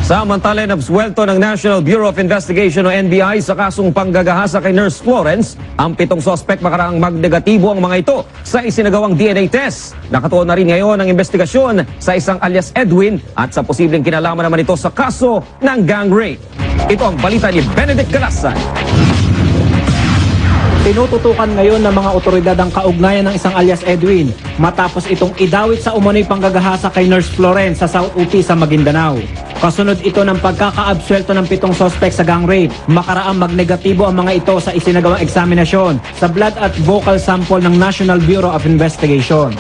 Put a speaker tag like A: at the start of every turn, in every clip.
A: Samantala, nabsuwelto ng National Bureau of Investigation o NBI sa kasong panggagahasa kay Nurse Florence. Ang 7 sospek makaraang magnegatibo ang mga ito sa isinagawang DNA test. Nakatuon na rin ngayon ang investigasyon sa isang alias Edwin at sa posibleng kinalaman naman ito sa kaso ng gang rape. Ito ang balita ni Benedict Galasan.
B: Tinututukan ngayon ng mga otoridad ang kaugnayan ng isang alias Edwin matapos itong idawit sa umano'y panggagahasa kay Nurse Florence sa South UP sa Maguindanao. Kasunod ito ng pagkakaabsuelto ng 7 sospek sa gang rape. Makaraang magnegatibo ang mga ito sa isinagawang eksaminasyon sa blood at vocal sample ng National Bureau of Investigation.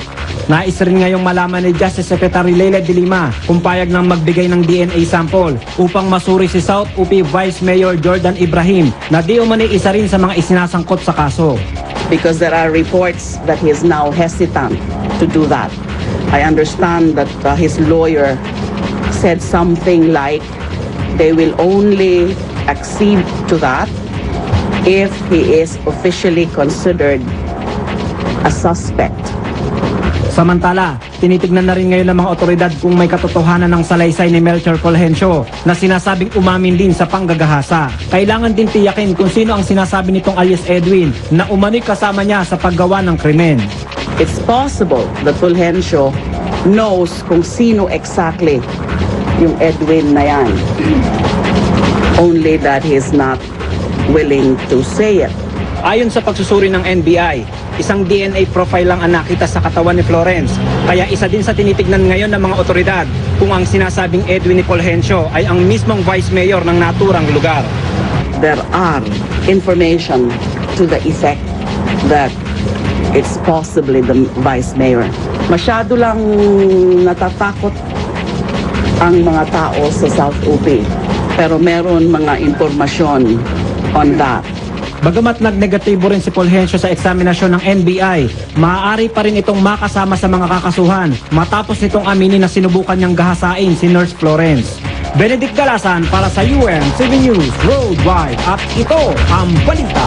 B: Nais rin ngayong malaman ni Justice Secretary Leila de Lima kung payag ng magbigay ng DNA sample upang masuri si South UP Vice Mayor Jordan Ibrahim na di umani isa rin sa mga isinasangkot sa kaso.
C: Because there are reports that he is now hesitant to do that. I understand that his lawyer said something like they will only accede to that if he is officially considered a suspect.
B: Samantala, tinitignan na rin ngayon ng mga otoridad kung may katotohanan ng salaysay ni Melchor Fulgencio na sinasabing umamin din sa panggagahasa. Kailangan din tiyakin kung sino ang sinasabi nitong alias Edwin na umano'y kasama niya sa paggawa ng krimen.
C: It's possible that Fulgencio knows kung sino exactly yung Edwin na yan. Only that he's not willing to say it.
B: Ayon sa pagsusuri ng NBI, isang DNA profile lang ang nakita sa katawan ni Florence. Kaya isa din sa tinitignan ngayon ng mga otoridad kung ang sinasabing Edwin ni Fulgencio ay ang mismong Vice Mayor ng naturang lugar.
C: There are information to the effect that it's possibly the Vice Mayor. Masyado lang natatakot ang mga tao sa South UP, pero meron mga impormasyon on that.
B: Bagamat nagnegatibo rin si Fulgencio sa eksaminasyon ng NBI, maaari pa rin itong makasama sa mga kakasuhan matapos nitong aminin na sinubukan niyang gahasain si Nurse Florence. Benedict Galasan para sa UM7 News Worldwide at ito ang balita.